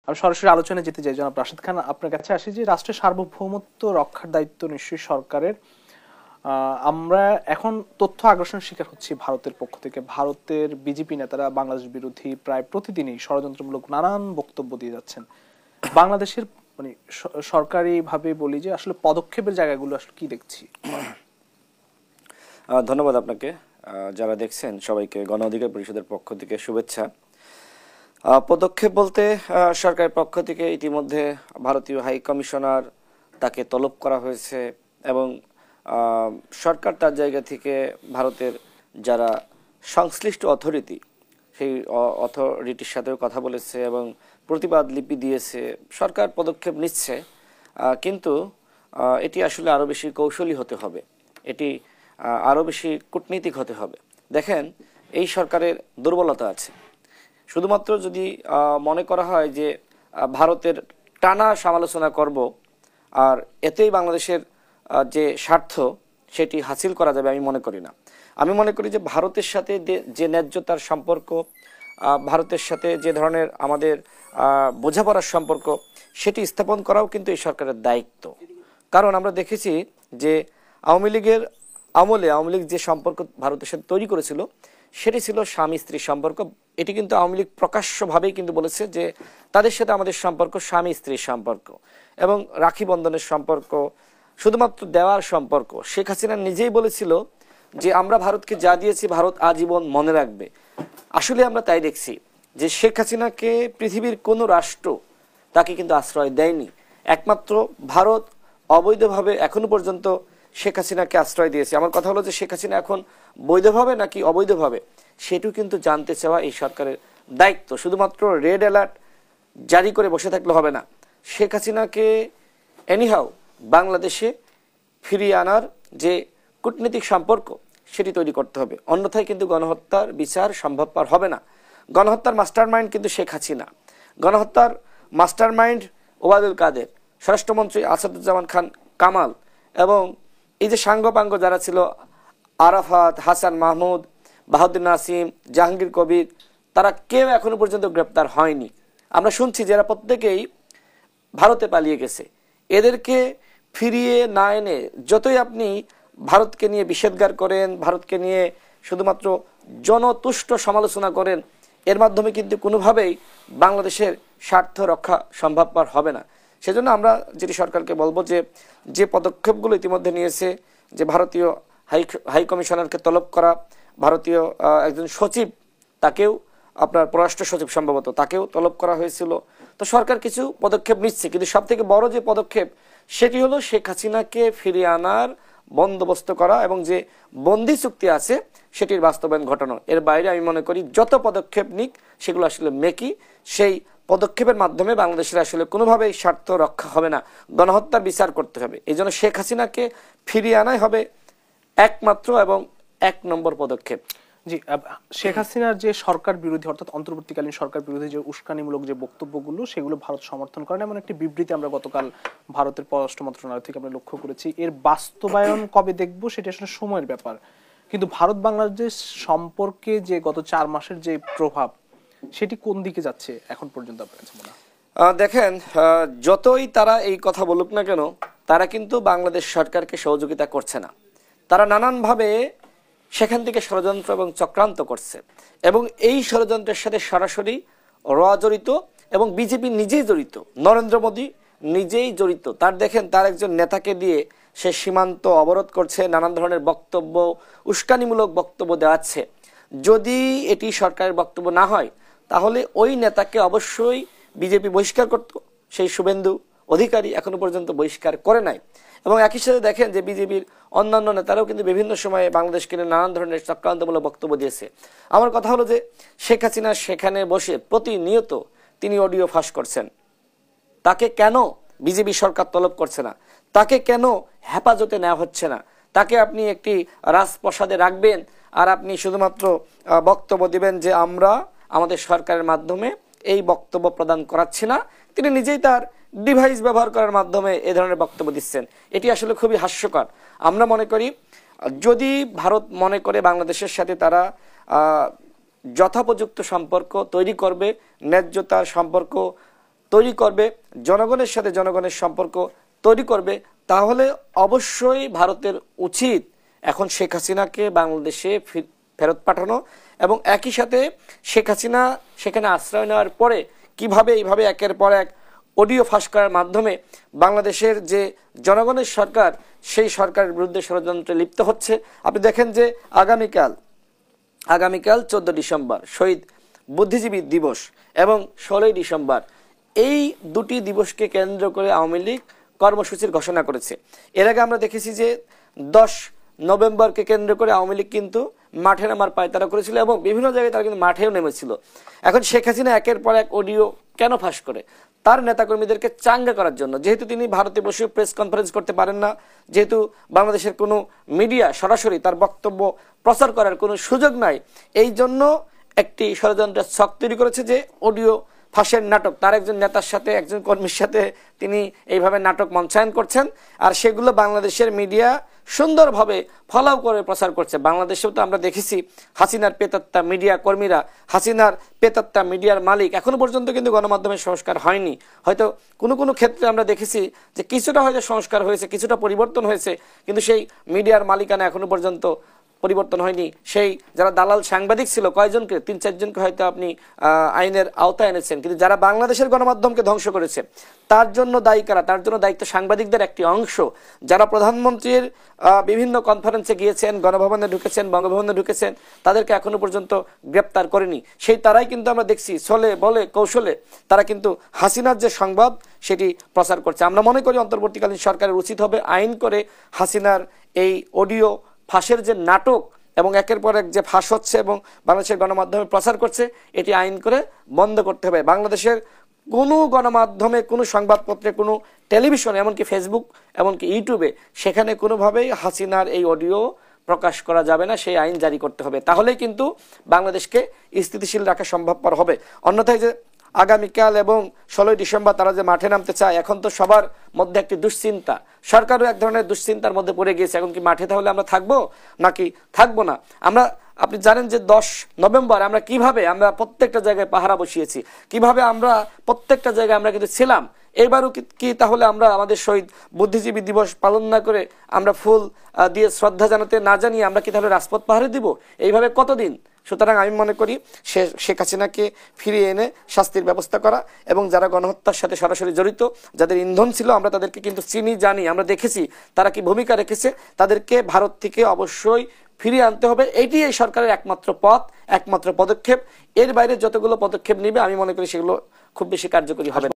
আমি সরাসরি আলোচনায় যেতে চাই। জনাব রাশেদ খান, আপনার কাছে আসি যে রাষ্ট্রের সার্বভৌমত্ব রক্ষার দায়িত্ব নিশ্চয়ই সরকারের। আমরা এখন তথ্য আগ্রাসনের শিকার হচ্ছি ভারতের পক্ষ থেকে। ভারতের বিজেপি নেতারা বাংলাদেশ বিরোধী প্রায় প্রতিদিনই ষড়যন্ত্রমূলক নানান বক্তব্য দিয়ে যাচ্ছেন। বাংলাদেশের মানে সরকারি ভাবে বলি যে আসলে পদক্ষেপের জায়গাগুলো আসলে কি দেখছি? ধন্যবাদ আপনাকে। যারা দেখছেন সবাইকে গণ অধিকার পরিষদের পক্ষ থেকে শুভেচ্ছা। পদক্ষেপ বলতে সরকারের পক্ষ থেকে ইতিমধ্যে ভারতীয় হাই কমিশনার তাকে তলব করা হয়েছে এবং সরকার তার জায়গা থেকে ভারতের যারা সংশ্লিষ্ট অথরিটি সেই অথরিটির সাথেও কথা বলেছে এবং প্রতিবাদ লিপি দিয়েছে। সরকার পদক্ষেপ নিচ্ছে, কিন্তু এটি আসলে আরও বেশি কৌশলী হতে হবে, এটি আরও বেশি কূটনীতিক হতে হবে। দেখেন, এই সরকারের দুর্বলতা আছে। শুধুমাত্র যদি মনে করা হয় যে ভারতের টানা সমালোচনা করব আর এতেই বাংলাদেশের যে স্বার্থ সেটি হাসিল করা যাবে, আমি মনে করি না। আমি মনে করি যে ভারতের সাথে যে ন্যায্যতার সম্পর্ক, ভারতের সাথে যে ধরনের আমাদের বোঝাপড়ার সম্পর্ক, সেটি স্থাপন করাও কিন্তু এই সরকারের দায়িত্ব। কারণ আমরা দেখেছি যে আওয়ামী লীগের আমলে আওয়ামী লীগ যে সম্পর্ক ভারতের সাথে তৈরি করেছিল সেটি ছিল স্বামী স্ত্রীর সম্পর্ক। এটি কিন্তু আওয়ামী লীগ প্রকাশ্যভাবেই কিন্তু বলেছে যে তাদের সাথে আমাদের সম্পর্ক স্বামী স্ত্রীর সম্পর্ক এবং রাখি বন্ধনের সম্পর্ক, শুধুমাত্র দেওয়ার সম্পর্ক। শেখ হাসিনা নিজেই বলেছিল যে আমরা ভারতকে যা দিয়েছি ভারত আজীবন মনে রাখবে। আসলে আমরা তাই দেখছি যে শেখ হাসিনাকে পৃথিবীর কোনো রাষ্ট্র তাকে কিন্তু আশ্রয় দেয়নি। একমাত্র ভারত অবৈধভাবে এখনো পর্যন্ত শেখ হাসিনাকে আশ্রয় দিয়েছে। আমার কথা হলো যে শেখ হাসিনা এখন বৈধভাবে নাকি অবৈধভাবে, সেটিও কিন্তু জানতে চাওয়া এই সরকারের দায়িত্ব। শুধুমাত্র রেড অ্যালার্ট জারি করে বসে থাকলে হবে না। শেখ হাসিনাকে এনিহাও বাংলাদেশে ফিরিয়ে আনার যে কূটনীতিক সম্পর্ক সেটি তৈরি করতে হবে, অন্যথায় কিন্তু গণহত্যার বিচার সম্ভবপর হবে না। গণহত্যার মাস্টারমাইন্ড কিন্তু শেখ হাসিনা, গণহত্যার মাস্টারমাইন্ড ওবায়দুল কাদের, স্বরাষ্ট্রমন্ত্রী আসাদুজ্জামান খান কামাল এবং এই যে সাঙ্গপাঙ্গ যারা ছিল আরাফাত, হাসান মাহমুদ, বাহাদুর নাসিম, জাহাঙ্গীর কবির, তারা কেউ এখনো পর্যন্ত গ্রেপ্তার হয়নি। আমরা শুনছি যারা প্রত্যেকেই ভারতে পালিয়ে গেছে। এদেরকে ফিরিয়ে না এনে যতই আপনি ভারতকে নিয়ে বিষেধগার করেন, ভারতকে নিয়ে শুধুমাত্র জনতুষ্ট সমালোচনা করেন, এর মাধ্যমে কিন্তু কোনোভাবেই বাংলাদেশের স্বার্থ রক্ষা সম্ভবপর হবে না। সেজন্য আমরা যেটি সরকারকে বলবো যে যে পদক্ষেপগুলো ইতিমধ্যে নিয়েছে, যে ভারতীয় হাই কমিশনারকে তলব করা, ভারতীয় একজন সচিব তাকেও, আপনার পররাষ্ট্র সচিব সম্ভবত তাকেও তলব করা হয়েছিল। তো সরকার কিছু পদক্ষেপ নিচ্ছে, কিন্তু সব থেকে বড় যে পদক্ষেপ সেটি হলো শেখ হাসিনাকে ফিরিয়ে আনার বন্দোবস্ত করা এবং যে বন্দি চুক্তি আছে সেটির বাস্তবায়ন ঘটানো। এর বাইরে আমি মনে করি যত পদক্ষেপ নিক সেগুলো আসলে মেকি। সেই পদক্ষেপের মাধ্যমে বাংলাদেশের আসলে কোনোভাবেই স্বার্থ রক্ষা হবে না, গণহত্যার বিচার করতে হবে। এই জন্য শেখ হাসিনাকে ফিরিয়ে আনাই হবে একমাত্র এবং এক নম্বর পদক্ষেপ। জি, শেখ হাসিনার যে সরকার বিরোধী অর্থাৎ অন্তর্বর্তীকালীন সরকার বিরোধী যে উস্কানিমূলক যে বক্তব্যগুলো সেগুলো ভারত সমর্থন করেন এমন একটি বিবৃতি আমরা গতকাল ভারতের পররাষ্ট্র মন্ত্রণালয় থেকে আমরা লক্ষ্য করেছি। এর বাস্তবায়ন কবে দেখব সেটা আসলে সময়ের ব্যাপার। কিন্তু ভারত বাংলাদেশ সম্পর্কে যে গত 4 মাসের যে প্রভাব সেটি কোন দিকে যাচ্ছে এখন পর্যন্ত আপনার কাছে মনে হয়? দেখেন, যতই তারা এই কথা বলুক না কেন, তারা কিন্তু বাংলাদেশ সরকারকে সহযোগিতা করছে না। তারা নানানভাবে সেখান থেকে ষড়যন্ত্র এবং চক্রান্ত করছে এবং এই ষড়যন্ত্রের সাথে সরাসরি জড়িত এবং বিজেপি নিজেই জড়িত, নরেন্দ্র মোদী নিজেই জড়িত। দেখেন, তার একজন নেতাকে দিয়ে সে সীমান্ত অবরোধ করছে, নানান ধরনের বক্তব্য, উস্কানিমূলক বক্তব্য দেওয়াচ্ছে। যদি এটি সরকারের বক্তব্য না হয় তাহলে ওই নেতাকে অবশ্যই বিজেপি বহিষ্কার করত। সেই শুভেন্দু অধিকারী এখনো পর্যন্ত বহিষ্কার করে নাই। এবং একই সাথে দেখেন যে বিজেপির অন্যান্য নেতারাও কিন্তু বিভিন্ন সময়ে বাংলাদেশকে নিয়ে নানান ধরনের চক্রান্তমূলক বক্তব্য দিয়েছে। আমার কথা হলো যে শেখ হাসিনা সেখানে বসে প্রতিনিয়ত তিনি অডিও ফাঁস করছেন। তাকে কেন বিজেপি সরকার তলব করছে না? তাকে কেন হেফাজতে নেওয়া হচ্ছে না? তাকে আপনি একটি রাজপ্রাসাদে রাখবেন আর আপনি শুধুমাত্র বক্তব্য দিবেন যে আমরা আমাদের সরকারের মাধ্যমে এই বক্তব্য প্রদান করাচ্ছি না। তিনি নিজেই তার ডিভাইস ব্যবহার করার মাধ্যমে এ ধরনের বক্তব্য দিচ্ছেন। এটি আসলে খুবই হাস্যকর। আমরা মনে করি যদি ভারত মনে করে বাংলাদেশের সাথে তারা যথোপযুক্ত সম্পর্ক তৈরি করবে, ন্যায্যতার সম্পর্ক তৈরি করবে, জনগণের সাথে জনগণের সম্পর্ক তৈরি করবে, তাহলে অবশ্যই ভারতের উচিত এখন শেখ হাসিনাকে বাংলাদেশে ফেরত পাঠানো এবং একই সাথে শেখ হাসিনা সেখানে আশ্রয় নেওয়ার পরে কিভাবে এইভাবে একের পর এক অডিও ফাঁস করার মাধ্যমে বাংলাদেশের যে জনগণের সরকার সেই সরকারের বিরুদ্ধে ষড়যন্ত্রে লিপ্ত হচ্ছে। আপনি দেখেন যে আগামীকাল 14 ডিসেম্বর শহীদ বুদ্ধিজীবী দিবস এবং 16 ডিসেম্বর এই দুটি দিবসকে কেন্দ্র করে আওয়ামী লীগ কর্মসূচির ঘোষণা করেছে। এর আগে আমরা দেখেছি যে 10 নভেম্বরকে কেন্দ্র করে আওয়ামী লীগ কিন্তু মাঠে নামার পায়তারা করেছিল এবং বিভিন্ন জায়গায় তারা কিন্তু মাঠেও নেমেছিল। এখন শেখ হাসিনা একের পর এক অডিও কেন ফাঁস করে? তার নেতাকর্মীদেরকে চাঙ্গা করার জন্য, যেহেতু তিনি ভারতে বসে প্রেস কনফারেন্স করতে পারেন না, যেহেতু বাংলাদেশের কোনো মিডিয়া সরাসরি তার বক্তব্য প্রচার করার কোনো সুযোগ নাই, এই জন্য একটি ষড়যন্ত্রের ছক তৈরি করেছে যে অডিও ফাঁসের নাটক, তার একজন নেতার সাথে একজন কর্মীর সাথে তিনি এইভাবে নাটক মঞ্চায়ন করছেন আর সেগুলো বাংলাদেশের মিডিয়া সুন্দরভাবে ফলো করে প্রচার করছে। বাংলাদেশেও তো আমরা দেখেছি হাসিনার পেতাত্তা মিডিয়া কর্মীরা, হাসিনার পেতাত্তা মিডিয়ার মালিক, এখনো পর্যন্ত কিন্তু গণমাধ্যমের সংস্কার হয়নি। হয়তো কোনো কোনো ক্ষেত্রে আমরা দেখেছি যে কিছুটা হয়তো সংস্কার হয়েছে, কিছুটা পরিবর্তন হয়েছে, কিন্তু সেই মিডিয়ার মালিকানা এখনো পর্যন্ত পরিবর্তন হয়নি। সেই যারা দালাল সাংবাদিক ছিল কয়জনকে, 3-4 জনকে হয়তো আপনি আইনের আওতায় এনেছেন, কিন্তু যারা বাংলাদেশের গণমাধ্যমকে ধ্বংস করেছে তার জন্য দায়ী কারা? তার জন্য দায়িত্ব সাংবাদিকদের একটি অংশ, যারা প্রধানমন্ত্রীর বিভিন্ন কনফারেন্সে গিয়েছেন, গণভবনে ঢুকেছেন, বঙ্গভবনে ঢুকেছেন, তাদেরকে এখনো পর্যন্ত গ্রেপ্তার করেনি। সেই তারাই কিন্তু আমরা দেখছি ছলে বলে কৌশলে তারা কিন্তু হাসিনার যে সংবাদ সেটি প্রচার করছে। আমরা মনে করি অন্তর্বর্তীকালীন সরকারের উচিত হবে আইন করে হাসিনার এই অডিও ফাঁসের যে নাটক এবং একের পর এক যে ফাঁস হচ্ছে এবং বাংলাদেশের গণমাধ্যমে প্রচার করছে, এটি আইন করে বন্ধ করতে হবে। বাংলাদেশের কোনো গণমাধ্যমে, কোনো সংবাদপত্রে, কোনো টেলিভিশনে, এমনকি ফেসবুক, এমনকি ইউটিউবে, সেখানে কোনোভাবেই হাসিনার এই অডিও প্রকাশ করা যাবে না, সেই আইন জারি করতে হবে। তাহলেই কিন্তু বাংলাদেশকে স্থিতিশীল রাখা সম্ভবপর হবে। অন্যথায় যে আগামীকাল এবং 16 ডিসেম্বর তারা যে মাঠে নামতে চায়, এখন তো সবার মধ্যে একটি দুশ্চিন্তা, সরকারও এক ধরনের দুশ্চিন্তার মধ্যে পড়ে গিয়েছে। এখন কি মাঠে তাহলে আমরা থাকবো নাকি থাকবো না? আপনি জানেন যে 10 নভেম্বর আমরা কিভাবে প্রত্যেকটা জায়গায় পাহারা বসিয়েছি, কিভাবে আমরা প্রত্যেকটা জায়গায় আমরা কিন্তু ছিলাম। এবারও কি তাহলে আমরা আমাদের শহীদ বুদ্ধিজীবী দিবস পালন না করে, আমরা ফুল দিয়ে শ্রদ্ধা জানাতে না জানিয়ে আমরা কি তাহলে রাজপথ পাহারা দিব? এইভাবে কতদিন? সুতরাং আমি মনে করি শেখ হাসিনাকে ফিরিয়ে এনে শাস্তির ব্যবস্থা করা এবং যারা গণহত্যার সাথে সরাসরি জড়িত, যাদের ইন্ধন ছিল, আমরা তাদেরকে কিন্তু চিনি, জানি, আমরা দেখেছি তারা কি ভূমিকা রেখেছে, তাদেরকে ভারত থেকে অবশ্যই ফিরিয়ে আনতে হবে। এটি এই সরকারের একমাত্র পথ, একমাত্র পদক্ষেপ। এর বাইরে যতগুলো পদক্ষেপ নেবে আমি মনে করি সেগুলো খুব বেশি কার্যকরী হবে না।